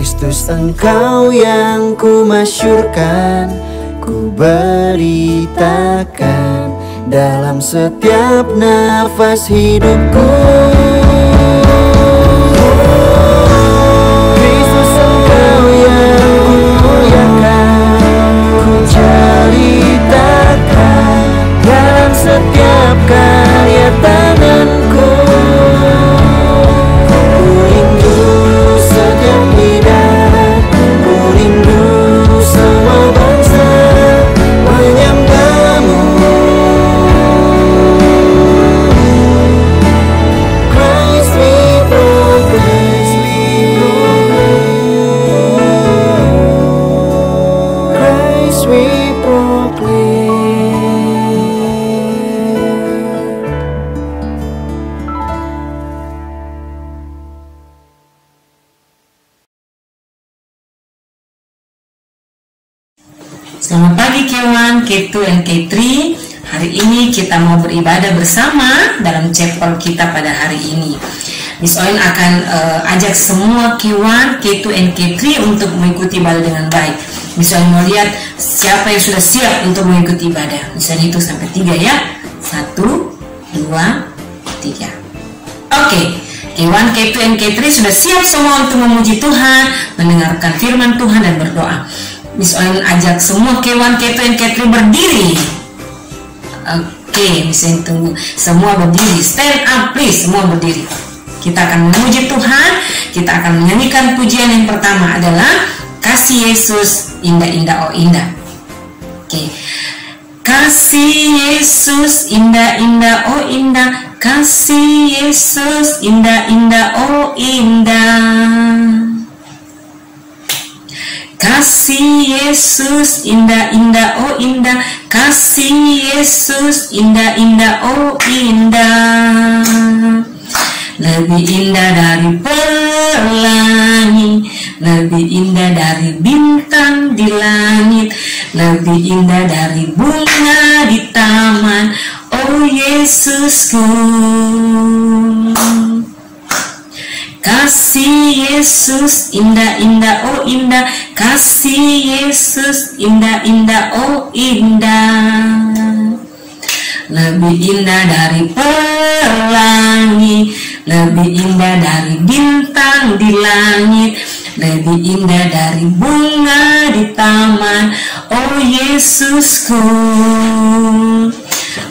Kristus Engkau yang ku masyurkan, ku beritakan dalam setiap nafas hidupku. Kristus Engkau yang ku muliakan, ku ceritakan dalam setiap karya tanganku. Selamat pagi K1, K2, dan K3. Hari ini kita mau beribadah bersama dalam chapel kita pada hari ini. Miss Oin akan ajak semua K1, K2, dan K3 untuk mengikuti ibadah dengan baik. Miss Oin mau lihat siapa yang sudah siap untuk mengikuti ibadah. Miss Oin hitung sampai 3 ya. 1, 2, 3. Oke. K1, K2, dan K3 sudah siap semua untuk memuji Tuhan, mendengarkan firman Tuhan dan berdoa. Miss Oin ajak semua K1, K2, dan K3 berdiri. Oke, Miss Oin tunggu. Semua berdiri. Stand up please, semua berdiri. Kita akan memuji Tuhan. Kita akan menyanyikan pujian yang pertama adalah Kasih Yesus indah-indah oh indah. Oke. Kasih Yesus indah-indah oh indah. Kasih Yesus indah-indah oh indah. Kasih Yesus indah-indah oh indah. Kasih Yesus indah-indah oh indah. Lebih indah dari pelangi, lebih indah dari bintang di langit, lebih indah dari bunga di taman, oh Yesusku. Kasih Yesus indah-indah oh indah. Kasih Yesus indah-indah oh indah. Lebih indah dari pelangi, lebih indah dari bintang di langit, lebih indah dari bunga di taman, oh Yesusku.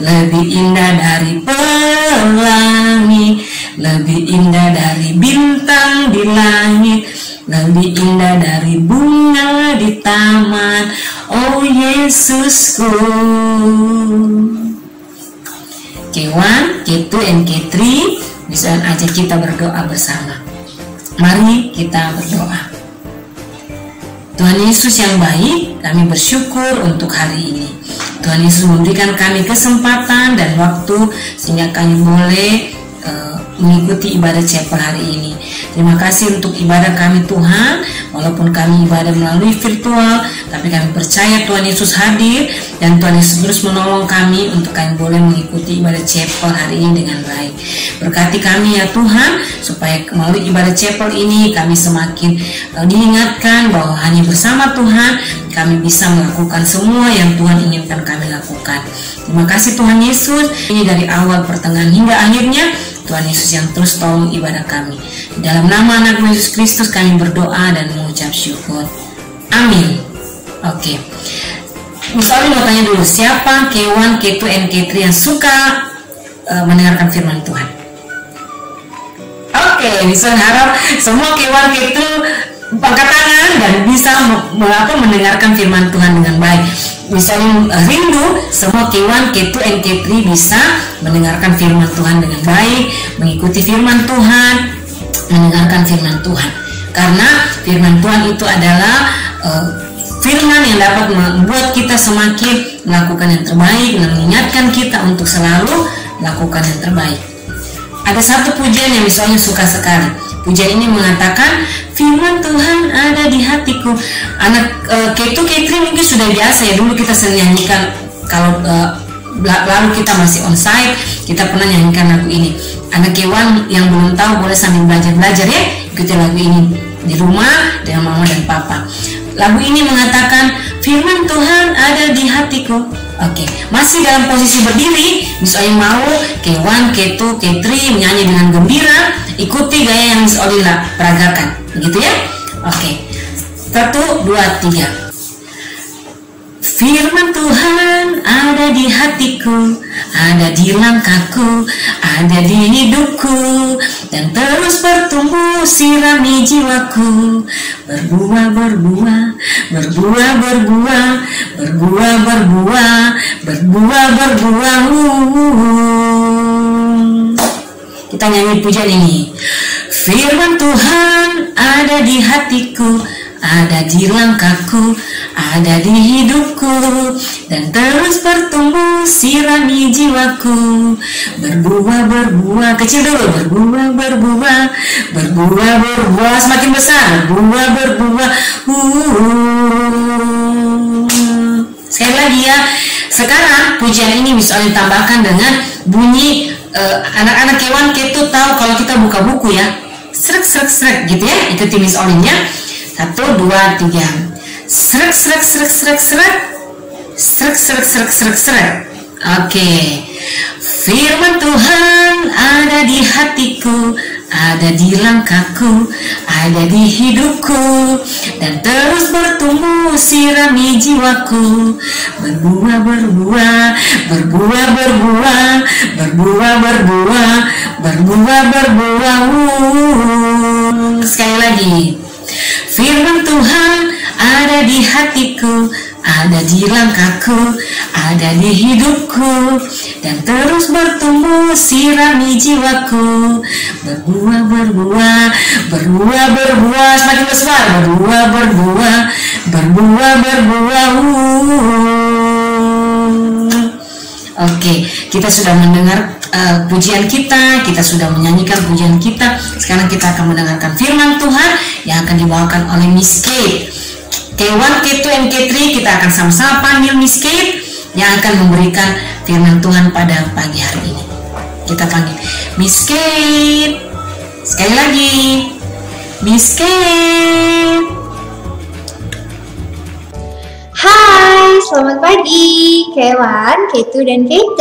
Lebih indah dari pelangi, lebih indah dari bintang di langit, lebih indah dari bunga di taman, oh Yesusku. K1, K2, dan K3 bisa ajak kita berdoa bersama. Mari kita berdoa. Tuhan Yesus yang baik, kami bersyukur untuk hari ini. Tuhan Yesus memberikan kami kesempatan dan waktu sehingga kami boleh mengikuti ibadah chapel hari ini. Terima kasih untuk ibadah kami Tuhan. Walaupun kami ibadah melalui virtual, tapi kami percaya Tuhan Yesus hadir dan Tuhan Yesus terus menolong kami untuk kami boleh mengikuti ibadah chapel hari ini dengan baik. Berkati kami ya Tuhan, supaya melalui ibadah chapel ini kami semakin diingatkan bahwa hanya bersama Tuhan kami bisa melakukan semua yang Tuhan inginkan kami lakukan. Terima kasih Tuhan Yesus, ini dari awal, pertengahan hingga akhirnya. Tuhan Yesus yang terus tolong ibadah kami. Di dalam nama anak Yesus Kristus kami berdoa dan mengucap syukur. Amin. Oke. Misalnya mau tanya dulu, siapa K1, K2, dan K3 yang suka mendengarkan firman Tuhan? Oke, misalnya harap semua K1, K2 angkat tangan dan bisa mendengarkan firman Tuhan dengan baik. Misalnya rindu semua K1, K2, dan K3 bisa mendengarkan firman Tuhan dengan baik, mengikuti firman Tuhan, mendengarkan firman Tuhan. Karena firman Tuhan itu adalah firman yang dapat membuat kita semakin melakukan yang terbaik dan mengingatkan kita untuk selalu melakukan yang terbaik. Ada satu pujian yang misalnya suka sekali. Pujian ini mengatakan firman Tuhan ada di hatiku. Anak K2, K3 mungkin sudah biasa ya, dulu kita sering nyanyikan kalau lalu kita masih onsite, kita pernah nyanyikan lagu ini. Anak K1 yang belum tahu boleh sambil belajar ya, ikuti lagu ini. di rumah dengan mama dan papa. Lagu ini mengatakan firman Tuhan ada di hatiku. Oke, masih dalam posisi berdiri, Miss Oli mau K1, K2, K3 menyanyi dengan gembira, ikuti gaya yang Miss Oli peragakan, begitu ya? Oke, 1, 2, 3. Firman Tuhan ada di hatiku, ada di langkahku, ada di hidupku, dan terus bertumbuh sirami jiwaku. Berbuah, berbuah, berbuah, berbuah, berbuah, berbuah, berbuah, berbuah. Kita nyanyi pujian ini. Firman Tuhan ada di hatiku, ada di langkahku, ada di hidupku, dan terus bertumbuh sirami jiwaku. Berbuah, berbuah, kecil dulu. Berbuah, berbuah, berbuah, berbuah, semakin besar. Berbuah, berbuah. Sekali lagi ya. Sekarang pujian ini bisa ditambahkan dengan bunyi anak-anak K1, K2 tahu kalau kita buka buku ya. Srek, srek, srek gitu ya. Ikuti Miss Olinya. 1, 2, 3. Srek, srek, srek, srek, srek. Srek, srek, srek, srek, srek. Oke. Firman Tuhan ada di hatiku, ada di langkahku, ada di hidupku, dan terus bertumbuh sirami jiwaku. Berbuah, berbuah, berbuah, berbuah, berbuah, berbuah, berbuah, berbuah. Sekali lagi. Firman Tuhan ada di hatiku, ada di langkahku, ada di hidupku, dan terus bertumbuh sirami jiwaku. Berbuah, berbuah, berbuah, berbuah, semakin besar. Berbuah, berbuah, berbuah, berbuah. Oke, kita sudah mendengar pujian kita sudah menyanyikan pujian kita. Sekarang kita akan mendengarkan firman Tuhan yang akan dibawakan oleh Miss Kate. K1, K2, dan K3 kita akan sama-sama panggil Miss Kate yang akan memberikan firman Tuhan pada pagi hari ini. Kita panggil Miss Kate. Sekali lagi, Miss Kate. Hai, selamat pagi K1, K2, dan K3.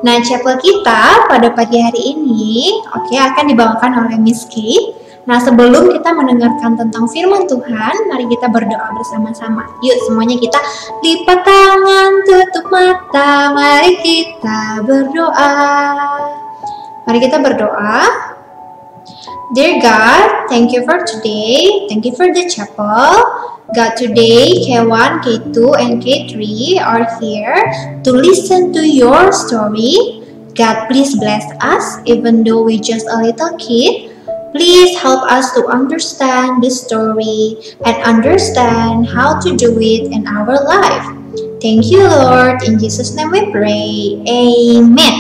Nah, chapel kita pada pagi hari ini akan dibawakan oleh Miss Kate. Nah, sebelum kita mendengarkan tentang firman Tuhan, mari kita berdoa bersama-sama. Yuk, semuanya kita lipat tangan, tutup mata, mari kita berdoa. Mari kita berdoa. Dear God, thank you for today. Thank you for the chapel. God, today K1, K2, and K3 are here to listen to your story. God, please bless us even though we're just a little kid. Please help us to understand the story and understand how to do it in our life. Thank you, Lord. In Jesus' name we pray. Amen.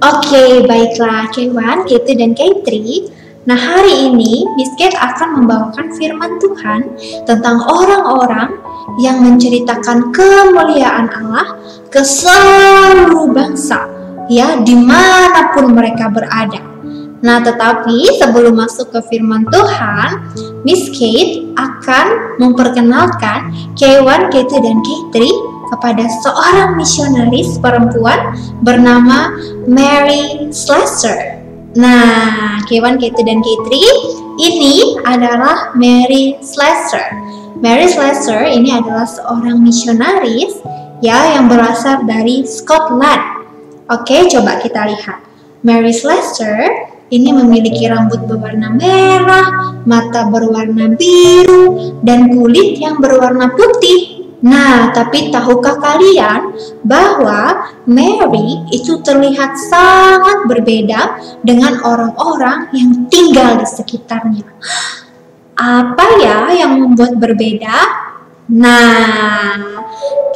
Oke, baiklah K1, K2, dan K3. Nah, hari ini Miss Kate akan membawakan firman Tuhan tentang orang-orang yang menceritakan kemuliaan Allah ke seluruh bangsa, ya, dimanapun mereka berada. Nah, tetapi sebelum masuk ke firman Tuhan, Miss Kate akan memperkenalkan K1, K2, dan K3 kepada seorang misionaris perempuan bernama Mary Slessor. Nah, K1, K2, dan K3 ini adalah Mary Slessor. Mary Slessor ini adalah seorang misionaris ya yang berasal dari Scotland. Oke, coba kita lihat. Mary Slessor ini memiliki rambut berwarna merah, mata berwarna biru, dan kulit yang berwarna putih. Nah, tapi tahukah kalian bahwa Mary itu terlihat sangat berbeda dengan orang-orang yang tinggal di sekitarnya? Apa ya yang membuat berbeda? Nah,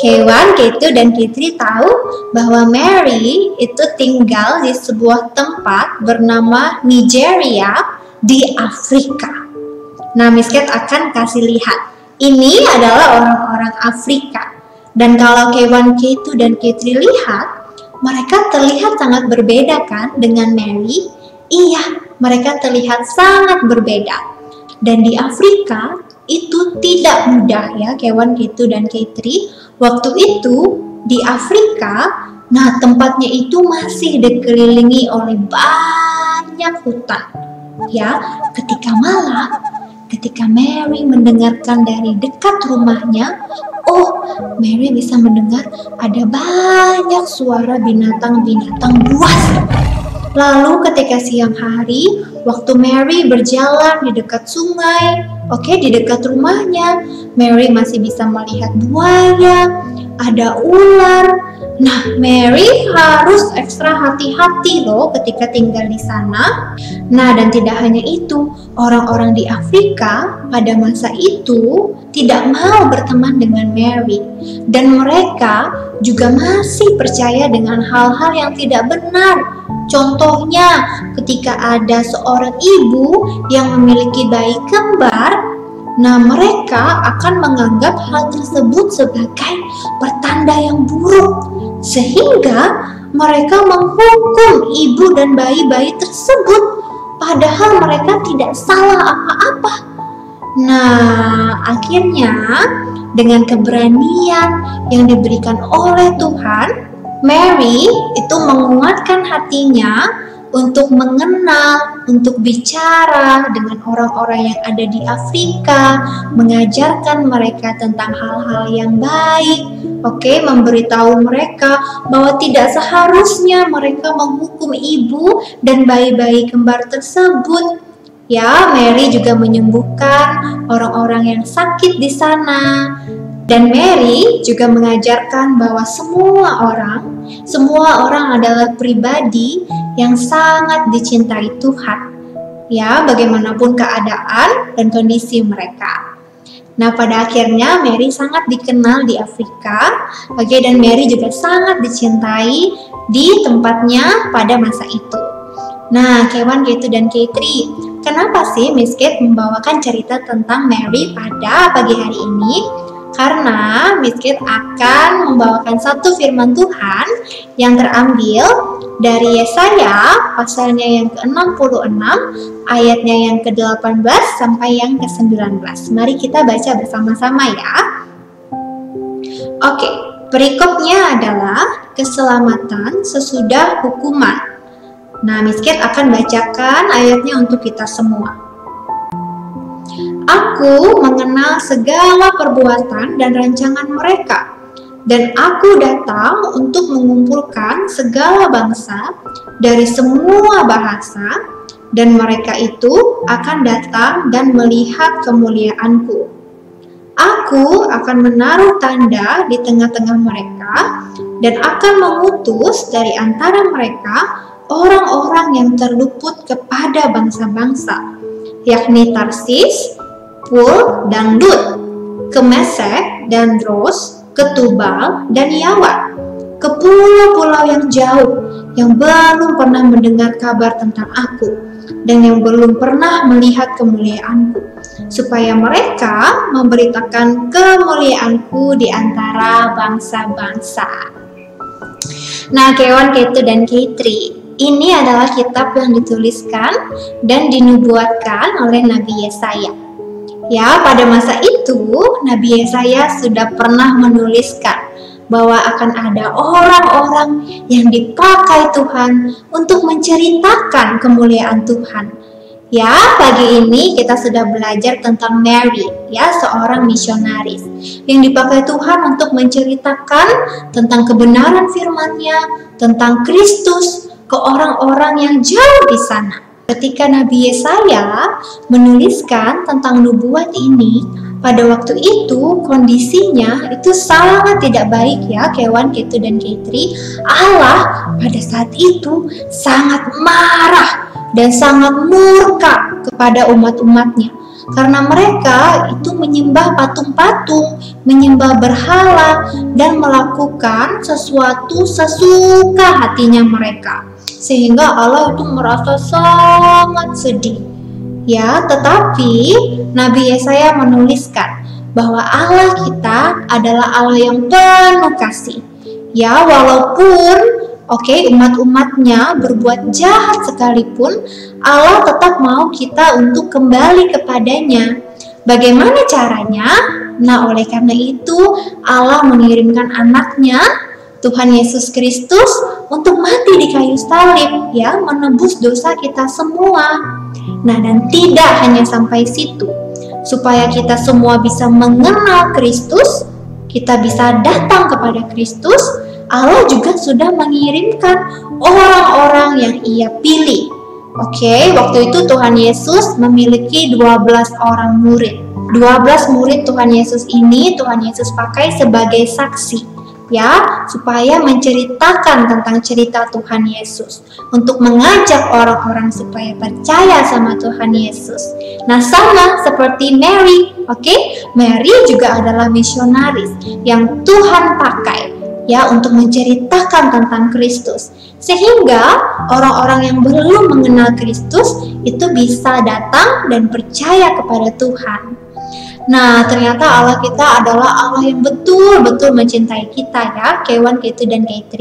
K1, K2, dan K3 tahu bahwa Mary itu tinggal di sebuah tempat bernama Nigeria di Afrika. Nah, Miss Kate akan kasih lihat. Ini adalah orang-orang Afrika. Dan kalau K1, K2, dan K3 lihat, mereka terlihat sangat berbeda kan dengan Mary. Iya, mereka terlihat sangat berbeda. Dan di Afrika itu tidak mudah ya Kewan, K2 dan K3. Waktu itu di Afrika, nah tempatnya itu masih dikelilingi oleh banyak hutan. Ya, ketika malam, ketika Mary mendengarkan dari dekat rumahnya, Mary bisa mendengar ada banyak suara binatang-binatang buas. Lalu ketika siang hari, waktu Mary berjalan di dekat sungai, di dekat rumahnya, Mary masih bisa melihat buaya, ada ular. Nah, Mary harus ekstra hati-hati loh ketika tinggal di sana. Nah, dan tidak hanya itu, orang-orang di Afrika pada masa itu tidak mau berteman dengan Mary. Dan mereka juga masih percaya dengan hal-hal yang tidak benar. Contohnya, ketika ada seorang ibu yang memiliki bayi kembar, nah mereka akan menganggap hal tersebut sebagai pertanda yang buruk. Sehingga mereka menghukum ibu dan bayi-bayi tersebut, padahal mereka tidak salah apa-apa. Nah, akhirnya dengan keberanian yang diberikan oleh Tuhan, Mary itu menguatkan hatinya untuk mengenal, untuk bicara dengan orang-orang yang ada di Afrika, mengajarkan mereka tentang hal-hal yang baik, memberitahu mereka bahwa tidak seharusnya mereka menghukum ibu dan bayi-bayi kembar tersebut. Ya, Mary juga menyembuhkan orang-orang yang sakit di sana. Dan Mary juga mengajarkan bahwa semua orang adalah pribadi yang sangat dicintai Tuhan. Ya, bagaimanapun keadaan dan kondisi mereka. Nah, pada akhirnya Mary sangat dikenal di Afrika. Dan Mary juga sangat dicintai di tempatnya pada masa itu. Nah, K1, K2, dan K3, kenapa sih Miss Kate membawakan cerita tentang Mary pada pagi hari ini? Karena Miss Kate akan membawakan satu firman Tuhan yang terambil dari Yesaya pasalnya yang ke-66, ayatnya yang ke-18 sampai yang ke-19. Mari kita baca bersama-sama ya. Perikopnya adalah keselamatan sesudah hukuman. Nah, Miss Kate akan bacakan ayatnya untuk kita semua. Aku mengenal segala perbuatan dan rancangan mereka, dan aku datang untuk mengumpulkan segala bangsa dari semua bahasa, dan mereka itu akan datang dan melihat kemuliaanku. Aku akan menaruh tanda di tengah-tengah mereka, dan akan mengutus dari antara mereka orang-orang yang terluput kepada bangsa-bangsa, yakni Tarsis, Pul dan Lut, ke Mesek dan Ros, ke Tubal dan Yawan, ke pulau-pulau yang jauh yang belum pernah mendengar kabar tentang aku dan yang belum pernah melihat kemuliaanku, supaya mereka memberitakan kemuliaanku di antara bangsa-bangsa. Nah, K1, K2, dan K3, ini adalah kitab yang dituliskan dan dinubuatkan oleh Nabi Yesaya. Ya, pada masa itu Nabi Yesaya sudah pernah menuliskan bahwa akan ada orang-orang yang dipakai Tuhan untuk menceritakan kemuliaan Tuhan. Ya, pagi ini kita sudah belajar tentang Mary, ya, seorang misionaris yang dipakai Tuhan untuk menceritakan tentang kebenaran firman-Nya, tentang Kristus ke orang-orang yang jauh di sana. Ketika Nabi Yesaya menuliskan tentang nubuat ini, pada waktu itu kondisinya itu sangat tidak baik ya, K1, K2, dan K3. Allah pada saat itu sangat marah dan sangat murka kepada umat-umatnya. Karena mereka itu menyembah patung-patung, menyembah berhala, dan melakukan sesuatu sesuka hatinya mereka. Sehingga Allah itu merasa sangat sedih. Ya, tetapi Nabi Yesaya menuliskan bahwa Allah kita adalah Allah yang penuh kasih. Ya, walaupun Oke, umat-umatnya berbuat jahat sekalipun, Allah tetap mau kita untuk kembali kepadanya. Bagaimana caranya? Nah, oleh karena itu Allah mengirimkan anaknya, Tuhan Yesus Kristus, untuk mati di kayu salib, ya, menebus dosa kita semua. Nah, dan tidak hanya sampai situ. Supaya kita semua bisa mengenal Kristus, kita bisa datang kepada Kristus, Allah juga sudah mengirimkan orang-orang yang Ia pilih. Oke, waktu itu Tuhan Yesus memiliki 12 orang murid. 12 murid Tuhan Yesus ini Tuhan Yesus pakai sebagai saksi, ya, supaya menceritakan tentang cerita Tuhan Yesus, untuk mengajak orang-orang supaya percaya sama Tuhan Yesus. Nah, sama seperti Mary, oke? Mary juga adalah misionaris yang Tuhan pakai, ya, untuk menceritakan tentang Kristus, sehingga orang-orang yang belum mengenal Kristus itu bisa datang dan percaya kepada Tuhan. Nah, ternyata Allah kita adalah Allah yang betul-betul mencintai kita, ya, K1, K2, dan K3.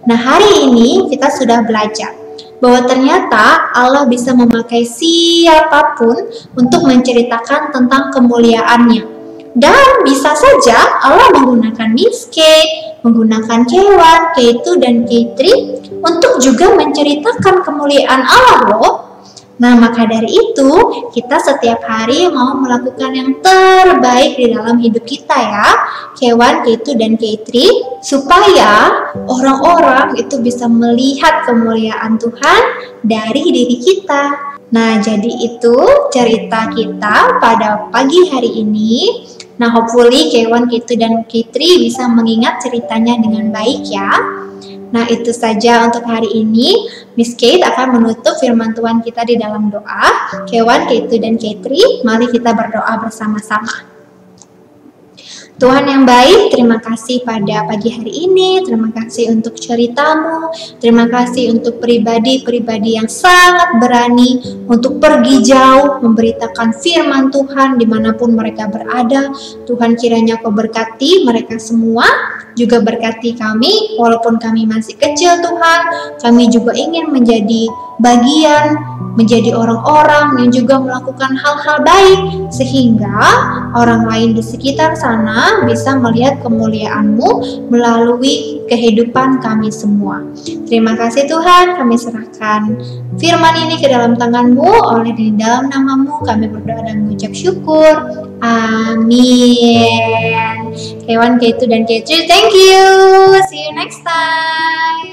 Nah, hari ini kita sudah belajar bahwa ternyata Allah bisa memakai siapapun untuk menceritakan tentang kemuliaannya. Dan bisa saja Allah menggunakan Miss K, menggunakan K1, K2, dan K3 untuk juga menceritakan kemuliaan Allah loh. Nah, maka dari itu kita setiap hari mau melakukan yang terbaik di dalam hidup kita, ya, K1, K2, dan K3, supaya orang-orang itu bisa melihat kemuliaan Tuhan dari diri kita. Nah, jadi itu cerita kita pada pagi hari ini. Nah, hopefully K1, K2, dan K3 bisa mengingat ceritanya dengan baik, ya. Nah, itu saja untuk hari ini. Miss Kate akan menutup firman Tuhan kita di dalam doa. K1, K2, dan K3, mari kita berdoa bersama-sama. Tuhan yang baik, terima kasih pada pagi hari ini, terima kasih untuk ceritamu, terima kasih untuk pribadi-pribadi yang sangat berani untuk pergi jauh, memberitakan firman Tuhan dimanapun mereka berada. Tuhan, kiranya Kau berkati mereka semua, juga berkati kami, walaupun kami masih kecil Tuhan, kami juga ingin menjadi bagian, menjadi orang-orang yang juga melakukan hal-hal baik, sehingga orang lain di sekitar sana bisa melihat kemuliaan-Mu melalui kehidupan kami semua. Terima kasih Tuhan, kami serahkan firman ini ke dalam tangan-Mu, oleh di dalam nama-Mu kami berdoa dan mengucap syukur. Amin. K1, K2, dan K3, thank you. See you next time.